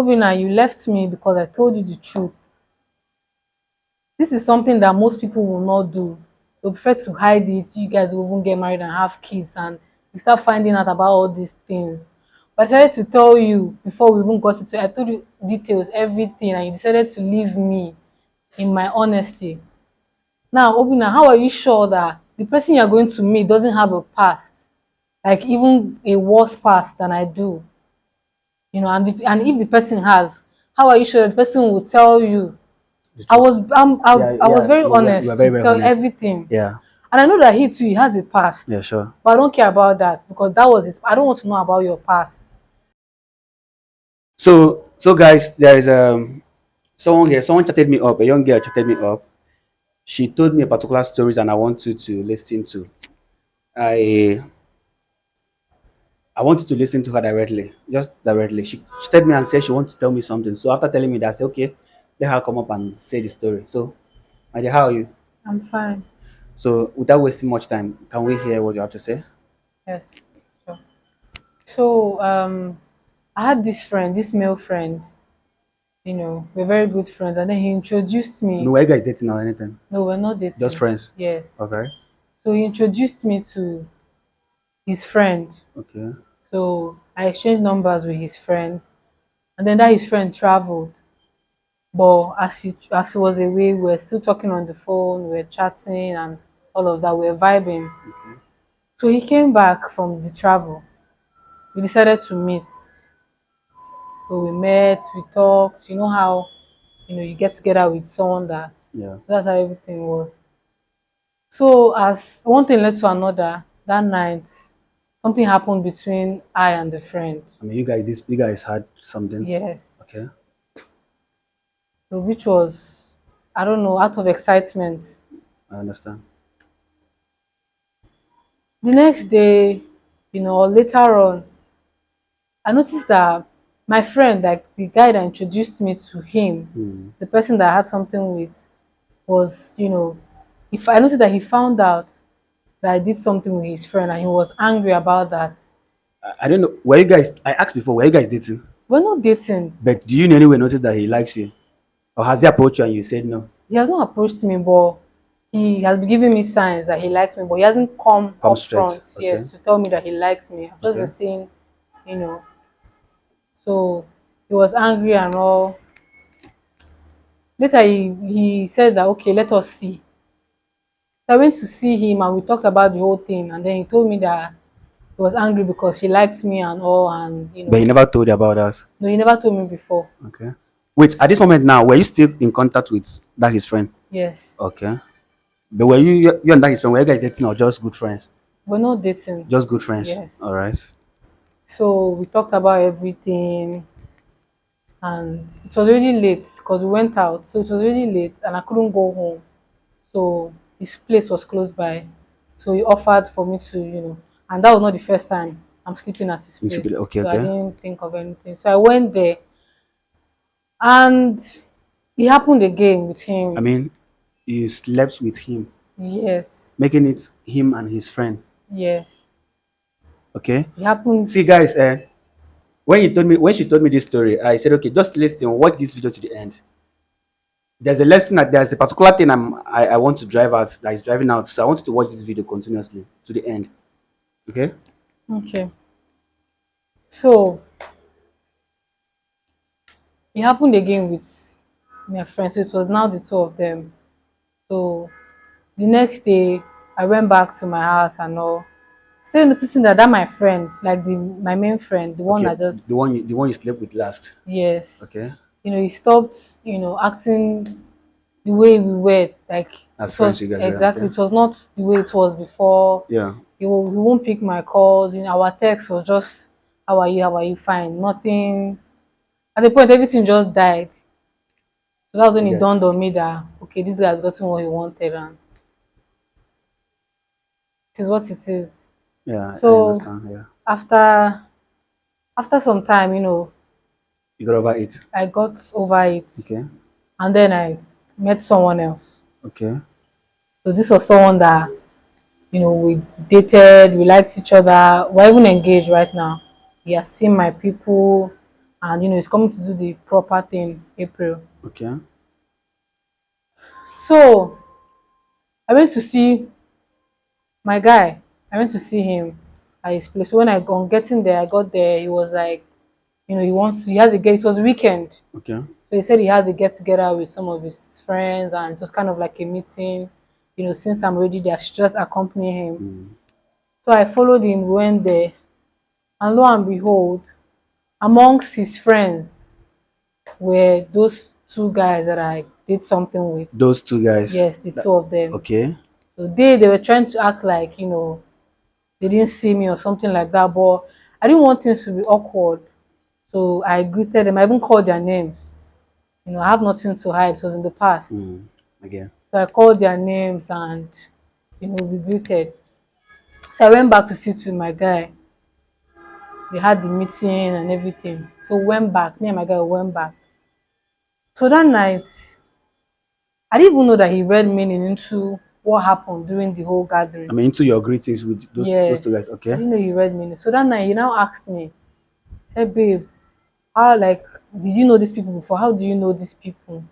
Obina, you left me because I told you the truth. This is something that most people will not do. They prefer to hide it. You guys will even get married and have kids, and you start finding out about all these things. But I decided to tell you before we even got into it. I told you details, everything, and you decided to leave me in my honesty. Now, Obina, how are you sure that the person you're going to meet doesn't have a past, like even a worse past than I do? And if the person has, how are you sure the person will tell you? The I truth. was I was very You are honest very, to very tell honest. everything, Yeah. and I know that he too he has a past, Yeah, sure. but I don't care about that because that was it. I don't want to know about your past. So guys, there is someone here. Someone chatted me up. A young girl chatted me up. She told me a particular stories, and I want you to listen to. I I want you to listen to her directly, just directly. She told me and said she wants to tell me something. So after telling me that, I said, okay, let her come up and say the story. So, my dear, how are you? I'm fine. So, without wasting much time, can we hear what you have to say? Yes. Sure. So I had this friend, this male friend. We're very good friends, and then he introduced No, me. were you guys dating or anything? No, we're not Just dating. friends. Yes. Okay. So he introduced me to his friend. Okay. So I exchanged numbers with his friend, and then that his friend traveled. But as he was away, we were still talking on the phone, we were chatting and all of that, we were vibing. So he came back from the travel. We decided to meet. So we met, we talked. You know how you get together with someone that Yeah. so that's how everything was. So as one thing led to another, that night something happened between I and the friend. I mean, you guys had something. Yes. Okay. So which was, I don't know, out of excitement. I understand. The next day, or later on, I noticed that my friend, like the guy that introduced me to him, Hmm. the person that I had something with, was, if I noticed that he found out that I did something with his friend and he was angry about that. I don't know. Were you guys? I asked before. Were you guys dating? We're not dating. But do you in any way notice that he likes you, or has he approached you and you said no? He has not approached me, but he has been giving me signs that he likes me, but he hasn't come Come up straight. front, Okay. yes, to tell me that he likes me. I've just been Okay. seeing, you know. So he was angry and all. Later he said that okay, let us see. So I went to see him and we talked about the whole thing, and then he told me that he was angry because she liked me and all, and But he never told you about us. no, he never told me before. Okay. Wait, at this moment now, were you still in contact with that his friend? Yes. Okay. But were you and that his friend, were you guys dating or just good friends? We're not dating. Just good friends. Yes. All right. So we talked about everything, and it was already late because we went out. So it was already late and I couldn't go home. So his place was close by. So he offered for me to, and that was not the first time I'm sleeping at his You should place. be okay, So I okay. didn't think of anything. So I went there and it happened again with I him. mean, you slept with him, Yes, making it him and his friend. yes. Okay. It happened. See, guys, when she told me this story, I said, okay, just listen, watch this video to the end. There's a lesson that there's a particular thing I want to drive out that is driving out. So I want you to watch this video continuously to the end. Okay? Okay. So it happened again with my friend. So it was now the two of them. So the next day I went back to my house and all. Still noticing that my friend, like my main friend, the one Okay. that The just, one you slept with last. yes, Okay. he stopped, acting the way we were. Like As it friends was you guys were, exactly, okay? it was not the way it was before. Yeah. He won't pick my calls. Our text was just, how are you? How are you? Fine. Nothing. At the point, everything just died. So that was when You it guys. dawned on me that okay, this guy has gotten what he wanted, and it is what it is. Yeah, I So understand. Yeah. after some time, You got over it. I got over it, Okay. and then I met someone else. Okay. So this was someone that we dated, we liked each other, we're even engaged right now. He has seen my people, and he's coming to do the proper thing April. Okay. So I went to see my guy. I went to see him at his place. So when I on getting there, I got there. He was like, he has a get. It was weekend, Okay. so he said he has a get together with some of his friends, and it was kind of like a meeting. Since I'm already there, I should just accompany him. Mm. So I followed him, went there, and lo and behold, amongst his friends were those two guys that I did something with. Those two guys. Yes, the two of them. Okay. So they were trying to act like they didn't see me or something like that. But I didn't want things to be awkward, so I greeted them. I even called their names. I have nothing to hide. It was in the past, Mm. Again. so I called their names and we greeted. So I went back to sit with my guy. They had the meeting and everything. So went back. Me and my guy went back. So that night, I didn't even know that he read meaning into what happened during the whole gathering. I mean, into your greetings with those two Yes, guys. I Okay. didn't know he read meaning. So that night, he now asked me, "Hey, babe, how did you know these people before? How do you know these people?"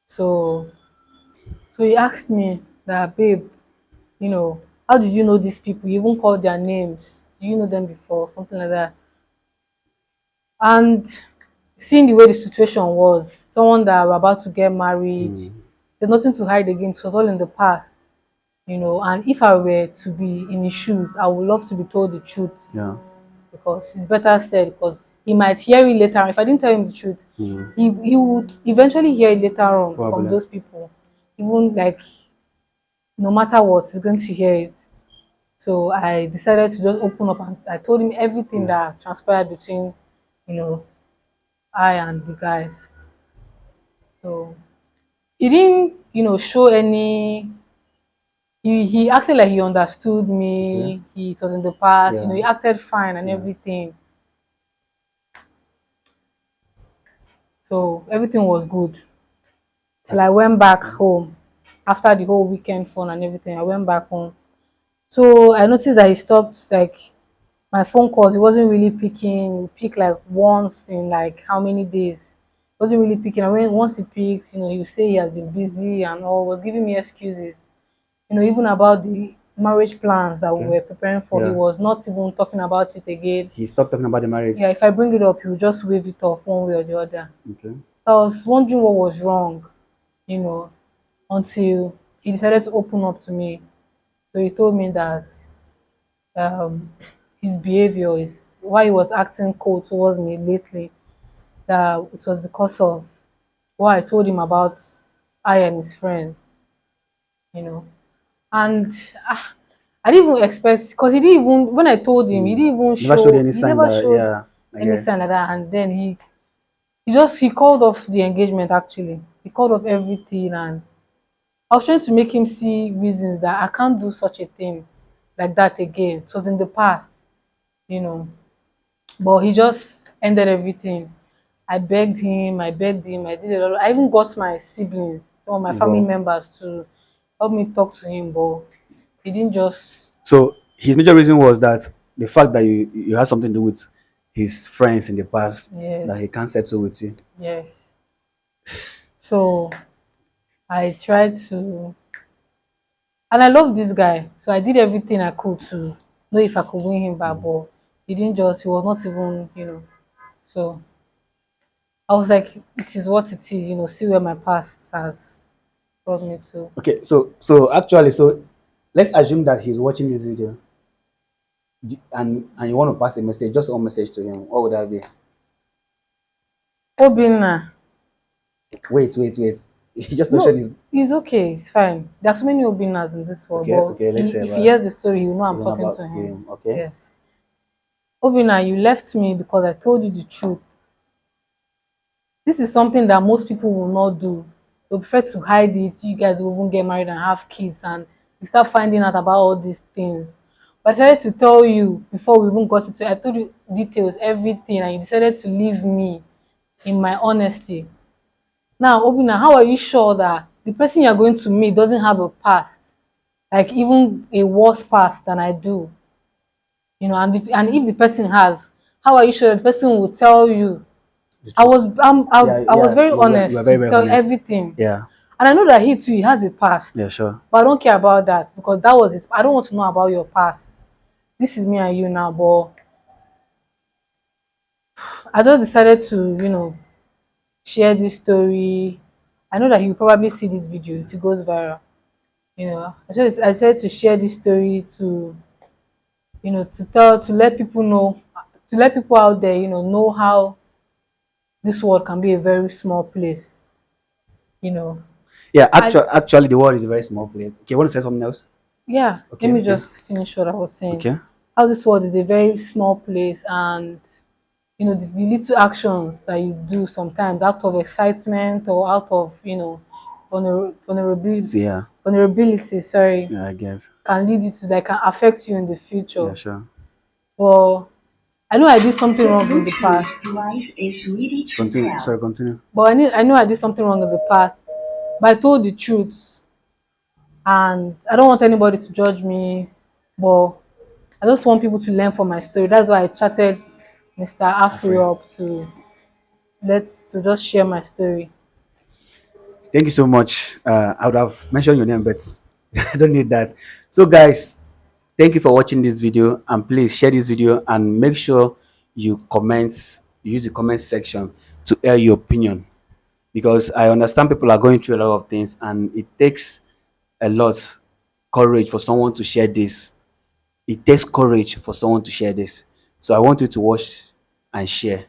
So, so he asked me that, "Babe, how did you know these people? You even called their names. Do you know them before? Something like that." And seeing the way the situation was, someone that were about to get married, Mm. there's nothing to hide again. It was all in the past. And if I were to be in his shoes, I would love to be told the truth, Yeah. because it's better said, because he might hear it later. If I didn't tell him the truth, Mm. he would eventually hear it later on from Probably. those people. Even like no matter what, he's going to hear it. So I decided to just open up, and I told him everything Yeah. that transpired between, you know, I and the guys. So he didn't, show any. He acted like he understood Okay. me. It was in the past. Yeah. He acted fine and Yeah. everything. So everything was good till I went back Okay. home after the whole weekend fun and everything. I went back home. So I noticed that he stopped like my phone calls. He wasn't really picking. He picked like once in like how many days. He wasn't really picking. And when once he picks, he would say he has been busy and all. Was giving me excuses. Even about the marriage plans that we Okay. were preparing for. He Yeah. was not even talking about it again. He stopped talking about the marriage. Yeah, if I bring it up, he will just wave it off one way or the other. Okay. So I was wondering what was wrong, you know, until he decided to open up to me. So he told me that um, his behavior is why he was acting cold towards me lately. That it was because of what I told him about I and his friends, you know. And I didn't even expect, because he didn't even when I told him, he Mm. didn't even Never showed show any he sign never that. showed Yeah. any Okay. sign like that. And then he called off the engagement. Actually, he called off everything, and I was trying to make him see reasons that I can't do such a thing like that again. It was in the past, you know. But he just ended everything. I begged him, I did a lot. I even got my siblings, some of my family Involved. members to help me talk to him, but he didn't just. So his major reason was that the fact that you had something to do with his friends in the past that he Yes, can't settle with you. yes. So I tried to, and I love this guy, so I did everything I could to know if I could win him back, Mm. but he was not even, so I was like, it is what it is, see where my past has brought me to. Okay. So actually, so let's assume that he's watching this video and you want to pass a message, just one message to him. What would that be? Obinna, Wait. He just mentioned no, his. he's okay, it's fine. There are so many Obinnas in this world, Okay. but Okay. Let's say if he hears the story, he will know I'm it's not talking about to him. him. Okay. Yes. Obinna, you left me because I told you the truth. This is something that most people will not do. They prefer to hide it. You guys will even get married and have kids, and you start finding out about all these things. But I decided to tell you before we even got into it. I told you details, everything, and you decided to leave me in my honesty. Now, Obina, how are you sure that the person you're going to meet doesn't have a past, like even a worse past than I do? And if the person has, how are you sure the person will tell you? the I truth. was I was Yeah, very you are honest very, to very tell honest. everything. Yeah, And I know that he too, he has a past. yeah, sure. But I don't care about that because that was his. I don't want to know about your past. This is me and you now, but I just decided to, share this story. I know that he'll probably see this video if it goes viral. I said to share this story to, to let people know, to let people out there, know how this world can be a very small place. You know, Yeah, I actually, the world is a very small place. Okay, want to say something else? yeah. Let Okay, me okay, just finish what I was saying. okay. How this world is a very small place, and the little actions that you do sometimes out of excitement or out of So, yeah, vulnerability, sorry, yeah, I guess. can lead you to, like, can affect you in the future. Yeah, sure. But I know I did something wrong in the past. Continue. Sorry, continue. But I know I did something wrong in the past. But I told the truth, and I don't want anybody to judge me. But I just want people to learn from my story. That's why I chatted Mr. Afri Afraid. up to just share my story. Thank you so much. I would have mentioned your name, but I don't need that. So, guys, thank you for watching this video, and please share this video and make sure you comment, use the comment section to air your opinion, because I understand people are going through a lot of things, and it takes a lot courage for someone to share this. It takes courage for someone to share this. So I want you to watch and share.